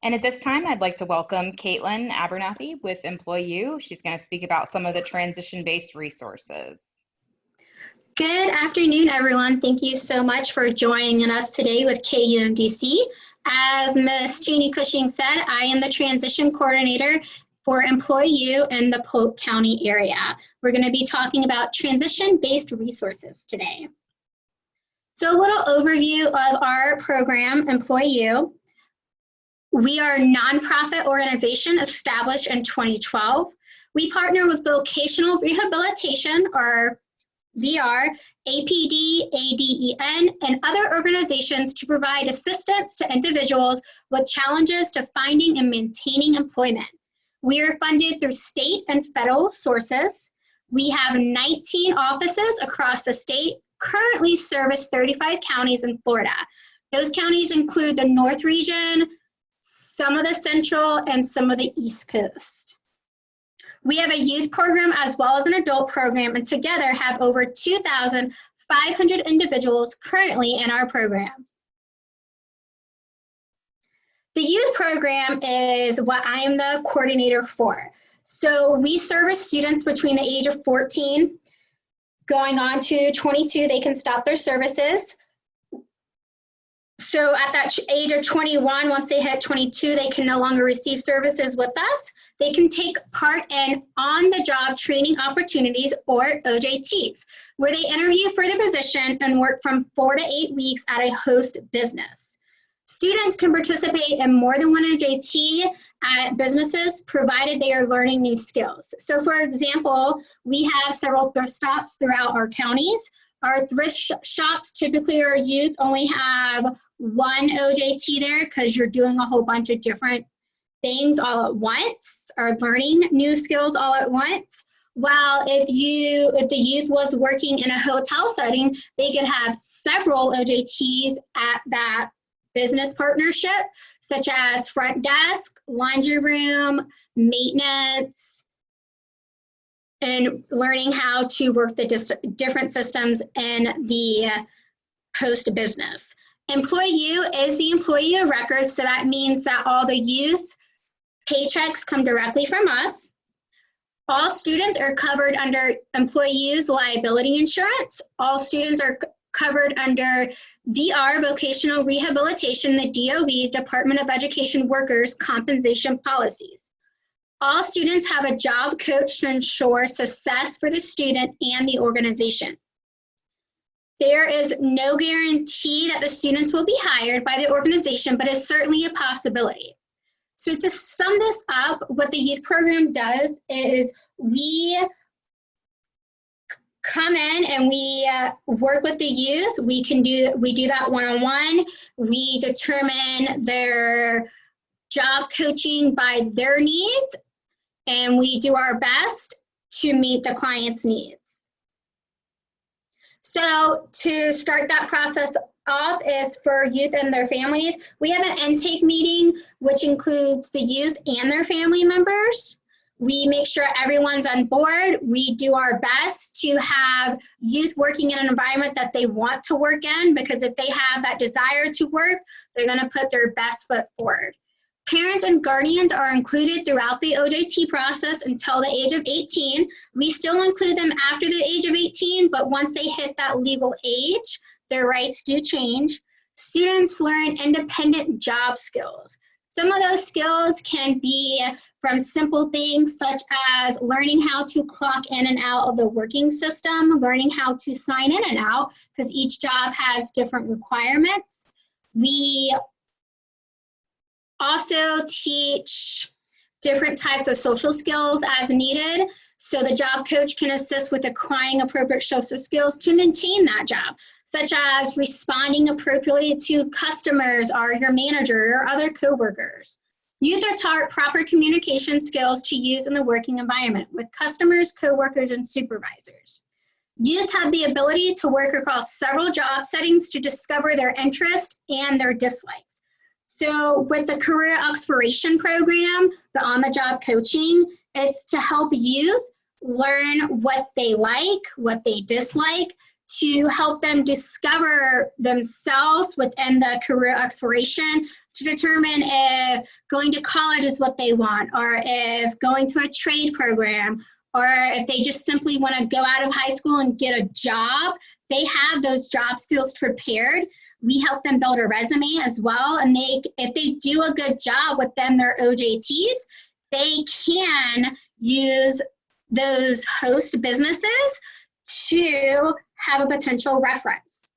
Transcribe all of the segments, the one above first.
And at this time, I'd like to welcome Cateland Abernethy with employU. She's going to speak about some of the transition-based resources. Good afternoon, everyone. Thank you so much for joining us today with KUMDC. As Ms. Cheney Cushing said, I am the transition coordinator for employU in the Polk County area. We're going to be talking about transition-based resources today. So a little overview of our program, employU. We are a nonprofit organization established in 2012. We partner with vocational rehabilitation, or VR, APD, ADEN, and other organizations to provide assistance to individuals with challenges to finding and maintaining employment. We are funded through state and federal sources. We have 19 offices across the state, currently service 35 counties in Florida. Those counties include the North region, some of the Central, and some of the East Coast. We have a youth program as well as an adult program, and together have over 2,500 individuals currently in our programs. The youth program is what I am the coordinator for. So we service students between the age of 14 going on to 22. They can stop their services. So at that age of 21, once they hit 22, they can no longer receive services with us. They can take part in on-the-job training opportunities, or OJTs, where they interview for the position and work from 4 to 8 weeks at a host business. Students can participate in more than one OJT at businesses, provided they are learning new skills. So for example, we have several thrift stops throughout our counties. Our thrift shops, typically our youth only have one OJT there because you're doing a whole bunch of different things all at once, or learning new skills all at once. While if the youth was working in a hotel setting, they could have several OJTs at that business partnership, such as front desk, laundry room, maintenance, and learning how to work the different systems in the host business. employU is the employee of record, so that means that all the youth paychecks come directly from us. All students are covered under employU's liability insurance. All students are covered under VR, Vocational Rehabilitation, the DOE, Department of Education Workers' compensation policies. All students have a job coach to ensure success for the student and the organization. There is no guarantee that the students will be hired by the organization, but it's certainly a possibility. So to sum this up, what the youth program does is we come in and we work with the youth. We do that one-on-one. We determine their job coaching by their needs, and we do our best to meet the client's needs. So to start that process off is for youth and their families. We have an intake meeting, which includes the youth and their family members. We make sure everyone's on board. We do our best to have youth working in an environment that they want to work in, because if they have that desire to work, they're going to put their best foot forward. Parents and guardians are included throughout the OJT process until the age of 18. We still include them after the age of 18, but once they hit that legal age, their rights do change. Students learn independent job skills. Some of those skills can be from simple things such as learning how to clock in and out of the working system, learning how to sign in and out, because each job has different requirements. We also teach different types of social skills as needed, so the job coach can assist with acquiring appropriate social skills to maintain that job, such as responding appropriately to customers or your manager or other coworkers. Youth are taught proper communication skills to use in the working environment with customers, coworkers, and supervisors. Youth have the ability to work across several job settings to discover their interests and their dislikes. So with the career exploration program, the on-the-job coaching, it's to help youth learn what they like, what they dislike, to help them discover themselves within the career exploration, to determine if going to college is what they want, or if going to a trade program, or if they just simply want to go out of high school and get a job. They have those job skills prepared. We help them build a resume as well, and if they do a good job within their OJTs, they can use those host businesses to have a potential reference.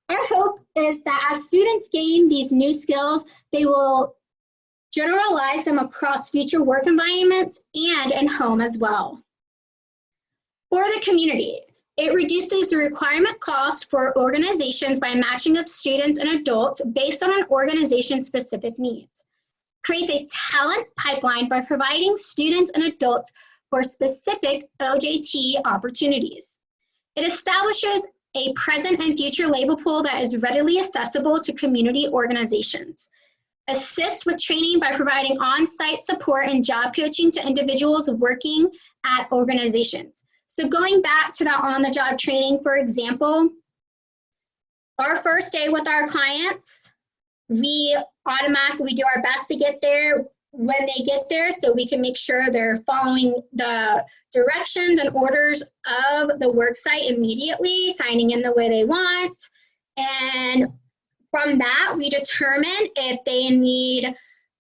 Our hope is that as students gain these new skills, they will generalize them across future work environments and in home as well. For the community, it reduces the requirement cost for organizations by matching up students and adults based on an organization's specific needs. Creates a talent pipeline by providing students and adults for specific OJT opportunities. It establishes a present and future labor pool that is readily accessible to community organizations. Assist with training by providing on-site support and job coaching to individuals working at organizations. So going back to that on-the-job training, for example, our first day with our clients, we automatically do our best to get there when they get there so we can make sure they're following the directions and orders of the work site immediately, signing in the way they want. And from that, we determine if they need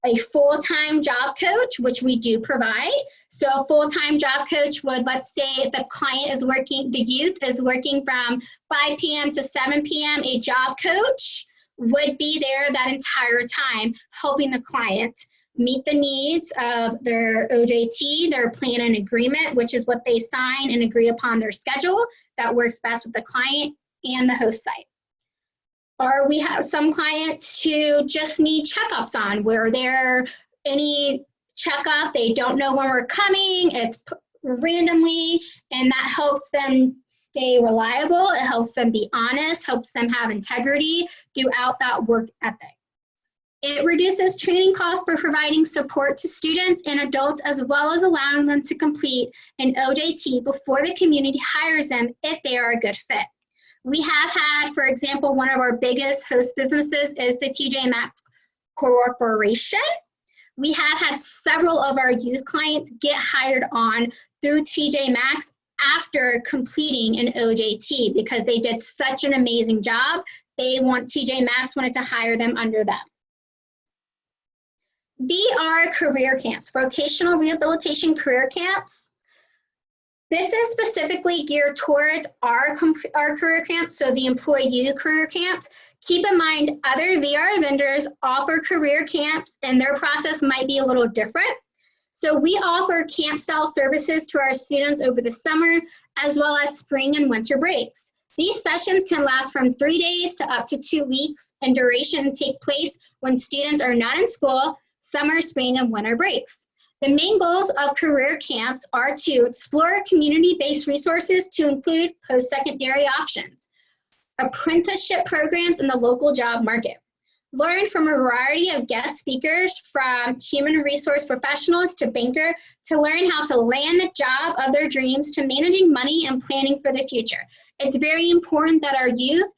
a full-time job coach, which we do provide. So a full-time job coach would, let's say the client is working, the youth is working from 5 p.m. to 7 p.m., a job coach would be there that entire time, helping the client meet the needs of their OJT, their plan and agreement, which is what they sign and agree upon their schedule that works best with the client and the host site. Or we have some clients who just need checkups on where they're any checkup, they don't know when we're coming, it's randomly, and that helps them stay reliable, it helps them be honest, helps them have integrity throughout that work ethic. It reduces training costs by providing support to students and adults, as well as allowing them to complete an OJT before the community hires them if they are a good fit. We have had, for example, one of our biggest host businesses is the TJ Maxx Corporation. We have had several of our youth clients get hired on through TJ Maxx after completing an OJT because they did such an amazing job. TJ Maxx wanted to hire them under them. VR career camps, vocational rehabilitation career camps. This is specifically geared towards our career camps, so the employU career camps. Keep in mind, other VR vendors offer career camps and their process might be a little different. So we offer camp style services to our students over the summer, as well as spring and winter breaks. These sessions can last from 3 days to up to 2 weeks in duration and take place when students are not in school, summer, spring, and winter breaks. The main goals of career camps are to explore community-based resources to include post-secondary options, apprenticeship programs in the local job market, learn from a variety of guest speakers from human resource professionals to banker to learn how to land the job of their dreams to managing money and planning for the future. It's very important that our youth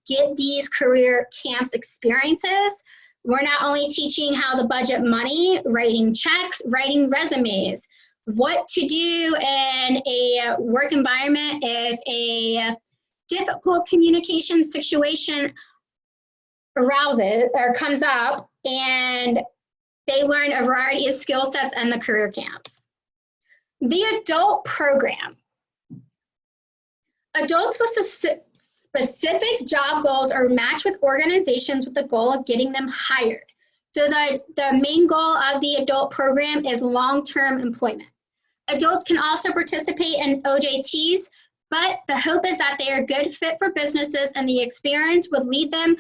get these career camps experiences. We're not only teaching how to budget money, writing checks, writing resumes, what to do in a work environment if a difficult communication situation arouses or comes up, and they learn a variety of skill sets in the career camps. The adult program. Adults with specific job goals are matched with organizations with the goal of getting them hired. So the main goal of the adult program is long-term employment. Adults can also participate in OJTs, but the hope is that they are a good fit for businesses and the experience would lead them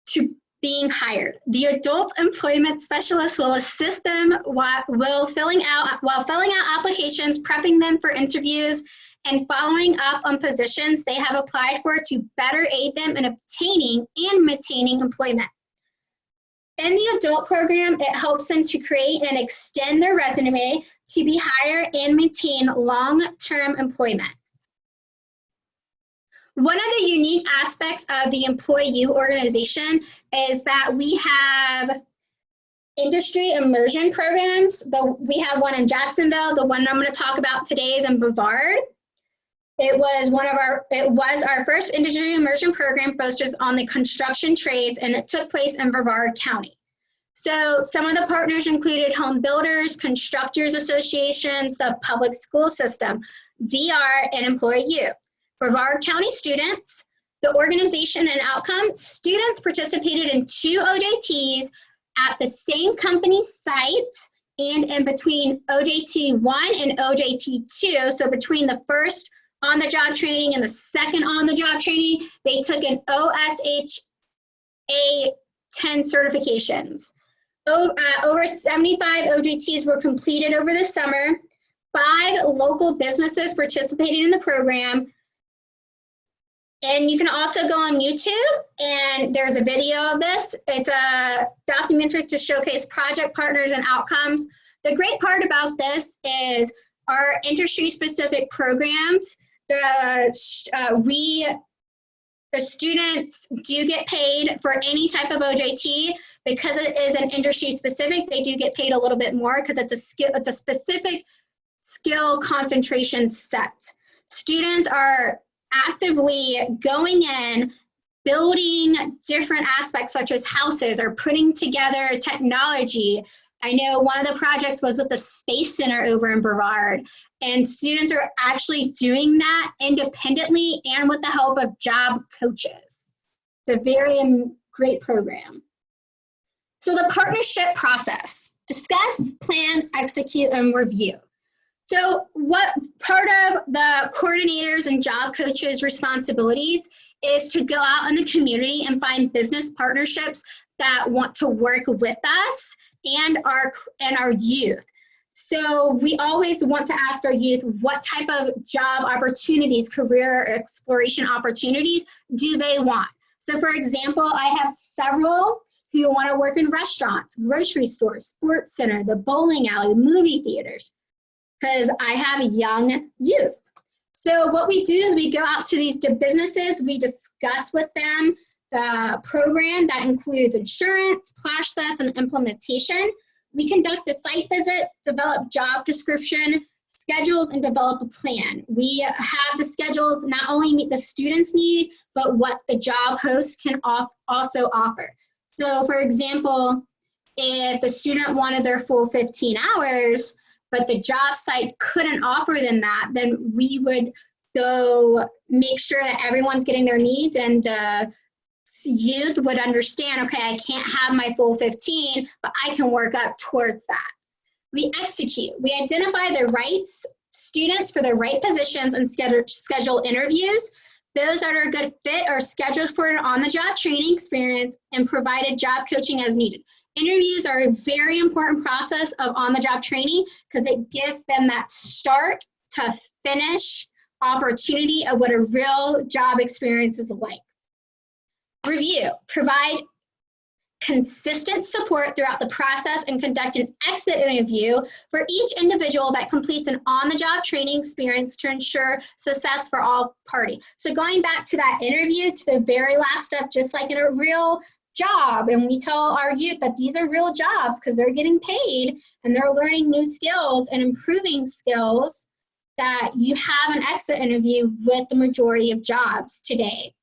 to being hired. The adult employment specialist will assist them while filling out applications, prepping them for interviews, and following up on positions they have applied for to better aid them in obtaining and maintaining employment. In the adult program, it helps them to create and extend their resume to be hired and maintain long-term employment. One of the unique aspects of the employU organization is that we have industry immersion programs. We have one in Jacksonville. The one I'm going to talk about today is in Brevard. It was our first industry immersion program focused on the construction trades, and it took place in Brevard County. So some of the partners included home builders, constructors associations, the public school system, VR, and employU. Brevard County students, the organization and outcome, students participated in 2 OJTs at the same company site and in between OJT 1 and OJT 2. So between the first on-the-job training and the second on-the-job training, they took an OSHA 10 certifications. Over 75 OJTs were completed over the summer. 5 local businesses participated in the program. And you can also go on YouTube, and there's a video of this. It's a documentary to showcase project partners and outcomes. The great part about this is our industry-specific programs. The students do get paid for any type of OJT. Because it is an industry-specific, they do get paid a little bit more because it's a specific skill concentration set. Students are actively going in, building different aspects such as houses or putting together technology. I know one of the projects was with the Space Center over in Brevard, and students are actually doing that independently and with the help of job coaches. It's a very great program. So the partnership process: discuss, plan, execute, and review. So what part of the coordinators and job coaches' responsibilities is to go out in the community and find business partnerships that want to work with us and our youth. So we always want to ask our youth, what type of job opportunities, career exploration opportunities do they want? So for example, I have several who want to work in restaurants, grocery stores, sports center, the bowling alley, movie theaters, because I have young youth. So what we do is we go out to these businesses, we discuss with them the program that includes insurance, process, and implementation. We conduct a site visit, develop job description, schedules, and develop a plan. We have the schedules not only meet the students' need, but what the job host can also offer. So for example, if the student wanted their full 15 hours, but the job site couldn't offer them that, then we would go make sure that everyone's getting their needs, and the youth would understand, okay, I can't have my full 15, but I can work up towards that. We execute. We identify the right students for the right positions and schedule interviews. Those that are a good fit are scheduled for an on-the-job training experience and provided job coaching as needed. Interviews are a very important process of on-the-job training because it gives them that start to finish opportunity of what a real job experience is like. Review. Provide consistent support throughout the process and conduct an exit interview for each individual that completes an on-the-job training experience to ensure success for all parties. So going back to that interview, to the very last step, just like in a real job, and we tell our youth that these are real jobs because they're getting paid and they're learning new skills and improving skills, that you have an exit interview with the majority of jobs today.